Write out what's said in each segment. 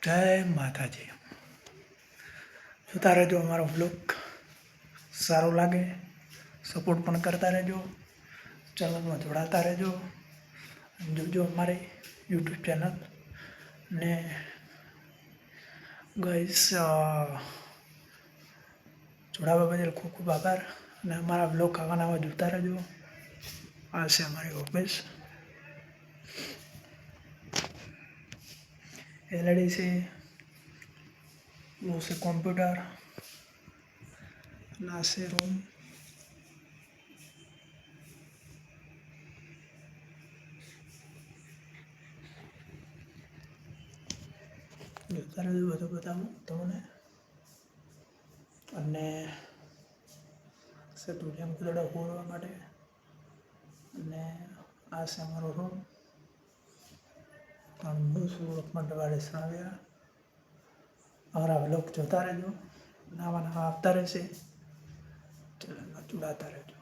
જય માતાજી. જોતા રહેજો અમારો બ્લોગ, સારો લાગે સપોર્ટ પણ કરતા રહેજો, ચેનલમાં જોડાતા રહેજો, જોજો અમારી યુટ્યુબ ચેનલ ને ગાઈસ જોડાવા બદલ ખૂબ ખૂબ આભાર. અને અમારા બ્લોગ આવા નવા જોતા રહેજો. આ છે અમારી ઓફિસ, એલઈડી છે, वो से कंप्यूटर ना से रूम. જોતા રહેજો, બધું બતાવું તમને. અને સેટુડિયમ કુદડા હોરવા માટે. અને આ છે અમારો રૂમ. બહુ સુરતમાં વાળે આવ્યા. અમારા બ્લોગ જોતા રહેજો, નવા નવા આવતા રહેશે, ચેનલમાં જોડાતા રહેજો.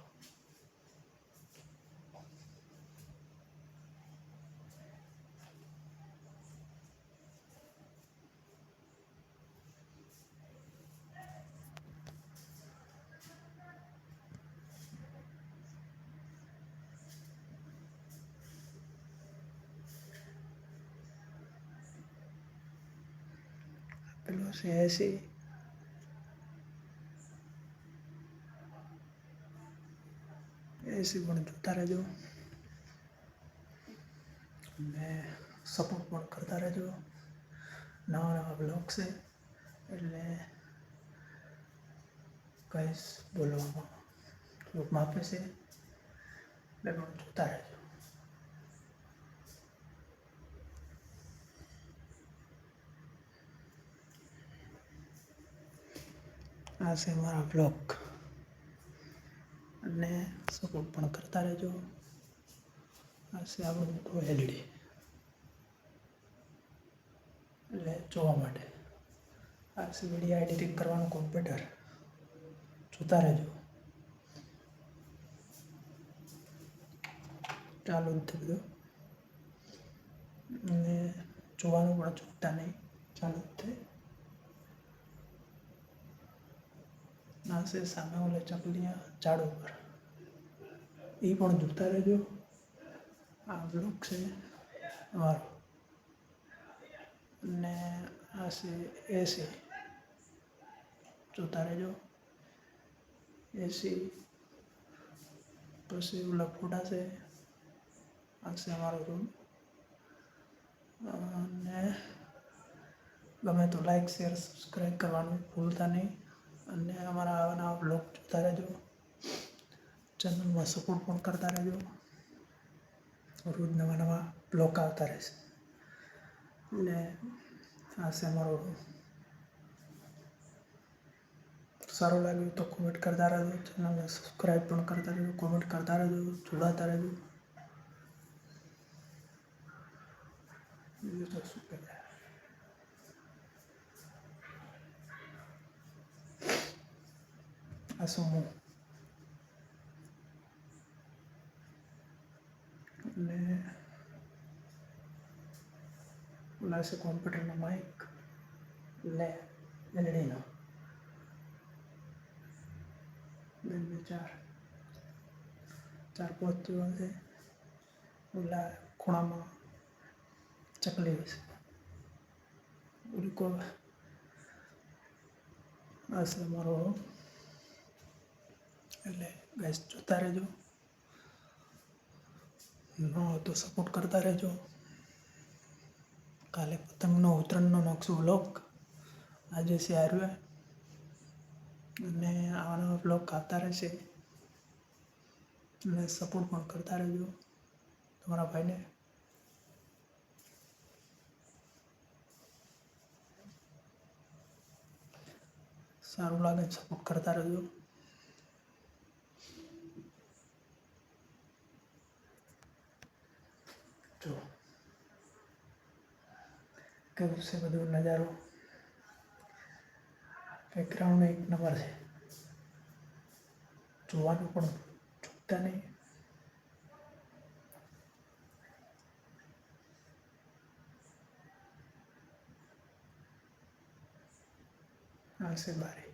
પેલો છે એસી, એસી પણ જોતા રહેજો અને સપોર્ટ પણ કરતા રહેજો. નવા નવા બ્લોગ છે એટલે કઈશ બોલવામાં થોડુંક માફે છે, એટલે પણ જોતા રહેજો. આ છે મારા બ્લોગ અને સપોર્ટ પણ કરતા રહેજો. આ છે આપણું મોટું એલઈડી એટલે જોવા માટે. આ છે વિડીયો એડિટિંગ કરવાનું કોમ્પ્યુટર, જોતા રહેજો. ચાલુ જ થઈ બધું અને જોવાનું પણ ચૂકતા નહીં, ચાલુ જ થઈ. ના છે સામે ઓલે ચકલિયા ઝાડ ઉપર, એ પણ જોતા રહેજો. આ બ્લોગ છે અમારો. અને આ છે એસી, જોતા રહેજો. એસી પછી ઓલા ફોટા છે. આ છે અમારો રૂમ. અને ગમે તો લાઈક શેર સબસ્ક્રાઈબ કરવાનું ભૂલતા નહીં. અને અમારા આવા નવા બ્લોગ જોતા રહેજો, ચેનલમાં સપોર્ટ પણ કરતા રહેજો. રોજ નવા નવા બ્લોગ આવતા રહેશે. એટલે આ છે અમારો રૂમ. સારું લાગ્યું તો કોમેન્ટ કરતા રહેજો, ચેનલને સબસ્ક્રાઈબ પણ કરતા રહેજો, કોમેન્ટ કરતા રહેજો, જોડાતા રહેજો. બીજું તો શું કહેવાય. આ શું હું અને ઓલા છે કોમ્પ્યુટરનો માઇક, લે એલઈડીનો 2 4 5 જેવા છે. ઓલા ખૂણામાં ચકલી છે, ઉલ્કો. આ છે અમારો, એટલે ગાઈસ જોતા રહેજો. ન તો સપોર્ટ કરતા રહેજો. કાલે પતંગનો ઉત્તરાયણનો નાખશું બ્લોગ. આજે છે આર્ય અને આવા નવા બ્લોગ આવતા રહેશે. અને સપોર્ટ પણ કરતા રહેજો તમારા ભાઈને. સારું લાગે સપોર્ટ કરતા રહેજો. જો કેવું છે બધું નજારો. બેકગ્રાઉન્ડ એક નંબર છે, જોવાનું પણ ચૂકતા નહીં. આ છે બારી.